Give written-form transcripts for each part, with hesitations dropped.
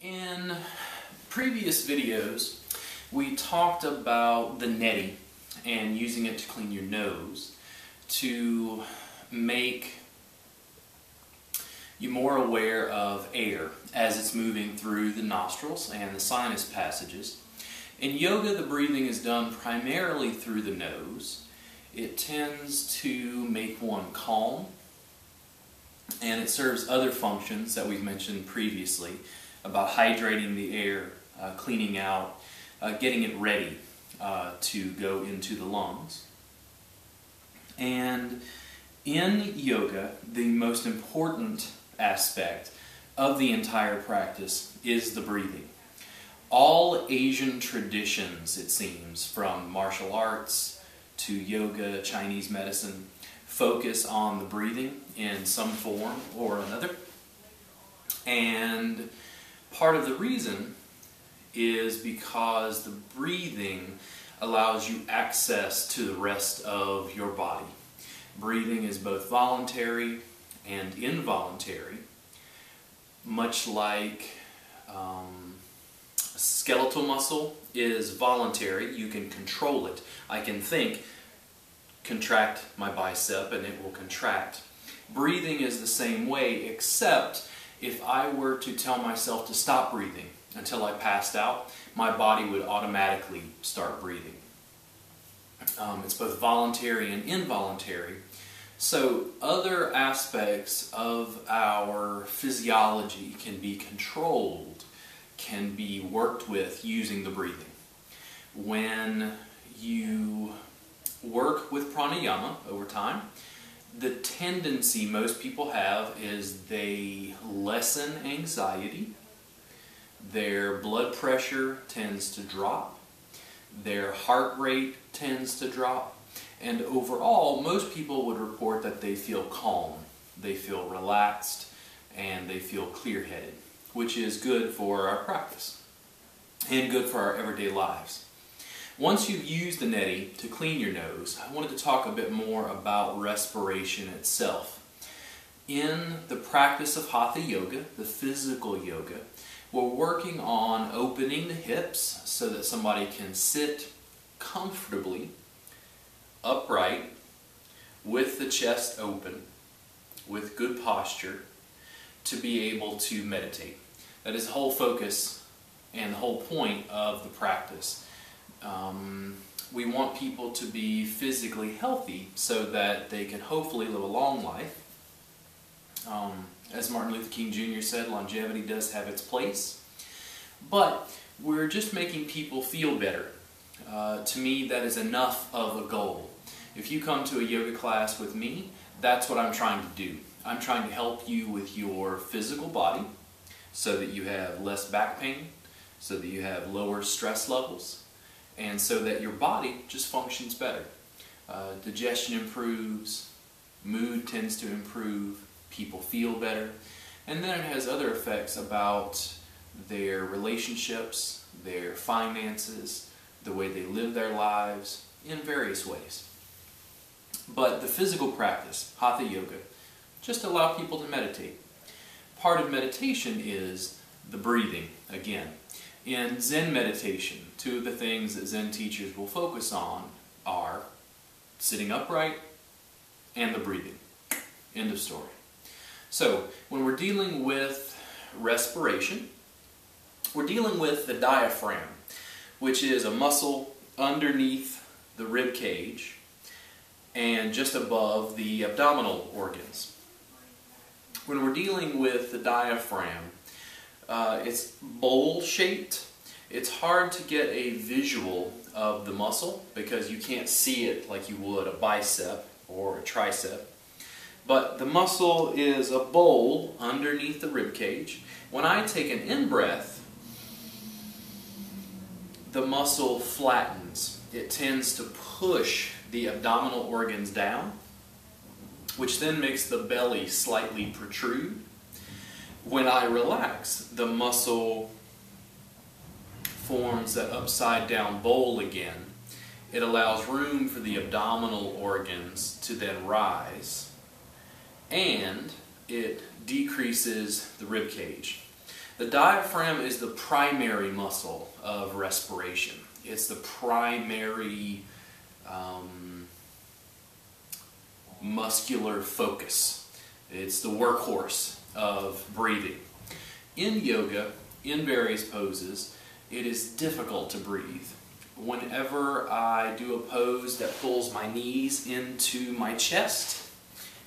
In previous videos, we talked about the neti and using it to clean your nose to make you more aware of air as it's moving through the nostrils and the sinus passages. In yoga, the breathing is done primarily through the nose. It tends to make one calm, and it serves other functions that we've mentioned previously about hydrating the air, cleaning out, getting it ready to go into the lungs. And in yoga, the most important aspect of the entire practice is the breathing. All Asian traditions, it seems, from martial arts to yoga, Chinese medicine, focus on the breathing in some form or another. And part of the reason is because the breathing allows you access to the rest of your body. Breathing is both voluntary and involuntary, much like skeletal muscle is voluntary. You can control it. I can think, contract my bicep, and it will contract. Breathing is the same way, except if I were to tell myself to stop breathing until I passed out, my body would automatically start breathing. It's both voluntary and involuntary. So other aspects of our physiology can be controlled, can be worked with using the breathing. When you work with pranayama over time, the tendency most people have is they lessen anxiety, their blood pressure tends to drop, their heart rate tends to drop, and overall most people would report that they feel calm, they feel relaxed, and they feel clear-headed, which is good for our practice and good for our everyday lives. Once you've used the neti to clean your nose, I wanted to talk a bit more about respiration itself. In the practice of Hatha Yoga, the physical yoga, we're working on opening the hips so that somebody can sit comfortably, upright, with the chest open, with good posture, to be able to meditate. That is the whole focus and the whole point of the practice. We want people to be physically healthy so that they can hopefully live a long life. As Martin Luther King Jr. said, longevity does have its place. But we're just making people feel better. To me, that is enough of a goal. If you come to a yoga class with me, that's what I'm trying to do. I'm trying to help you with your physical body so that you have less back pain, so that you have lower stress levels, and so that your body just functions better. Digestion improves, mood tends to improve, people feel better, and then it has other effects about their relationships, their finances, the way they live their lives, in various ways. But the physical practice, Hatha Yoga, just allow people to meditate. Part of meditation is the breathing, again. In Zen meditation, two of the things that Zen teachers will focus on are sitting upright and the breathing. End of story. So, when we're dealing with respiration, we're dealing with the diaphragm, which is a muscle underneath the rib cage and just above the abdominal organs. When we're dealing with the diaphragm, it's bowl-shaped. It's hard to get a visual of the muscle because you can't see it like you would a bicep or a tricep. But the muscle is a bowl underneath the rib cage. When I take an in-breath, the muscle flattens. It tends to push the abdominal organs down, which then makes the belly slightly protrude. When I relax, the muscle forms that upside down bowl again. It allows room for the abdominal organs to then rise, and it decreases the rib cage. The diaphragm is the primary muscle of respiration. It's the primary muscular focus. It's the workhorse of breathing. In yoga, in various poses, it is difficult to breathe. Whenever I do a pose that pulls my knees into my chest,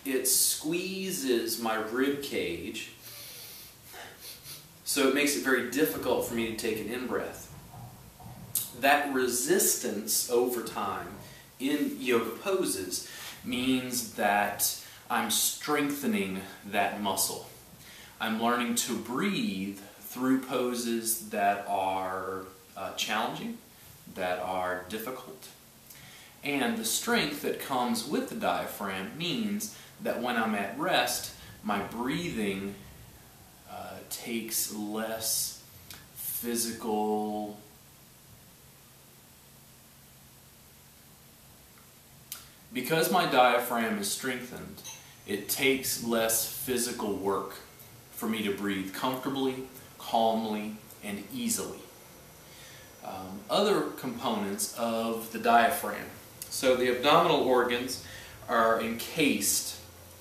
it squeezes my rib cage, so it makes it very difficult for me to take an in-breath. That resistance over time in yoga poses means that I'm strengthening that muscle. I'm learning to breathe through poses that are challenging, that are difficult. And the strength that comes with the diaphragm means that when I'm at rest, my breathing takes less physical because my diaphragm is strengthened, it takes less physical work for me to breathe comfortably, calmly, and easily. Other components of the diaphragm. So the abdominal organs are encased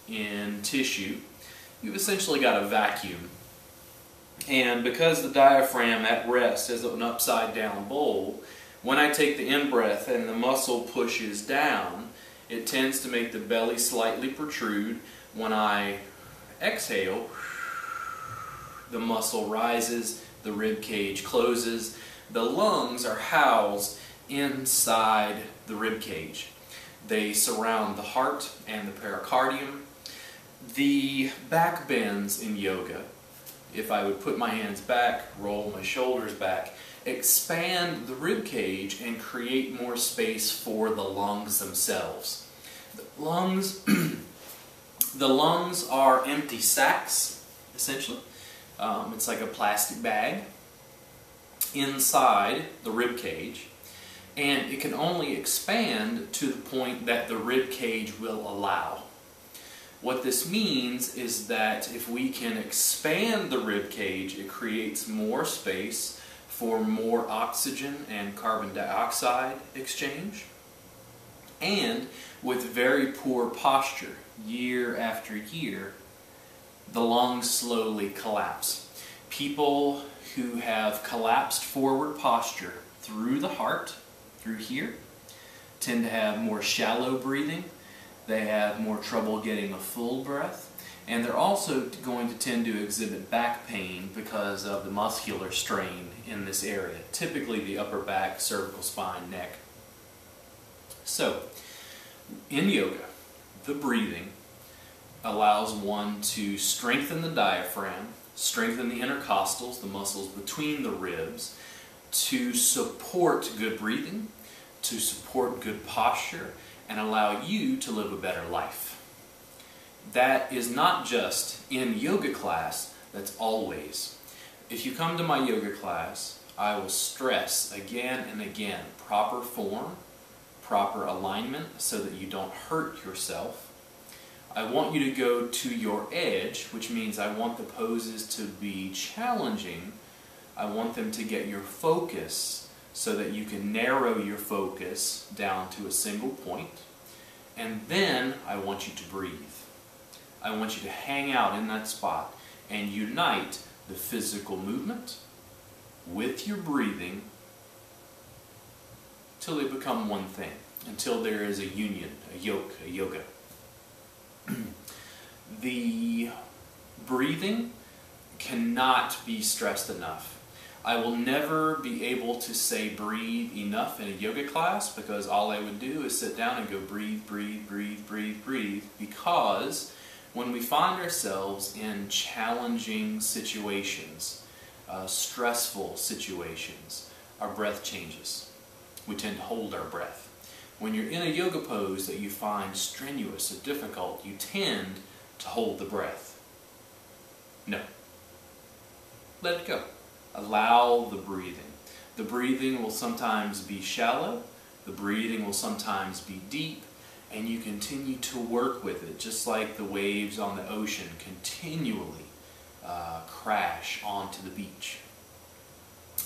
in tissue. You've essentially got a vacuum. And because the diaphragm at rest is an upside down bowl, when I take the in-breath and the muscle pushes down, it tends to make the belly slightly protrude. When I exhale, the muscle rises, the rib cage closes. The lungs are housed inside the rib cage. They surround the heart and the pericardium. The back bends in yoga, if I would put my hands back, roll my shoulders back, expand the rib cage and create more space for the lungs themselves. The lungs are empty sacs, essentially. It's like a plastic bag inside the rib cage, and it can only expand to the point that the rib cage will allow. What this means is that if we can expand the rib cage, it creates more space for more oxygen and carbon dioxide exchange. And with very poor posture, year after year, the lungs slowly collapse. People who have collapsed forward posture through the heart, through here, tend to have more shallow breathing. They have more trouble getting a full breath, and they're also going to tend to exhibit back pain because of the muscular strain in this area, typically the upper back, cervical spine, neck. So, in yoga, the breathing allows one to strengthen the diaphragm, strengthen the intercostals, the muscles between the ribs, to support good breathing, to support good posture, and allow you to live a better life. That is not just in yoga class, that's always. If you come to my yoga class, I will stress again and again proper form, proper alignment so that you don't hurt yourself. I want you to go to your edge, which means I want the poses to be challenging. I want them to get your focus so that you can narrow your focus down to a single point. And then I want you to breathe. I want you to hang out in that spot and unite the physical movement with your breathing till they become one thing, until there is a union, a yoke, a yoga. The breathing cannot be stressed enough. I will never be able to say breathe enough in a yoga class, because all I would do is sit down and go breathe, breathe, breathe, breathe, breathe, because when we find ourselves in challenging situations, stressful situations, our breath changes. We tend to hold our breath. When you're in a yoga pose that you find strenuous or difficult, you tend to hold the breath. No. Let it go. Allow the breathing. The breathing will sometimes be shallow, the breathing will sometimes be deep, and you continue to work with it, just like the waves on the ocean continually crash onto the beach.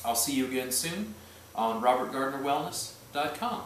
I'll see you again soon on robertgardnerwellness.com.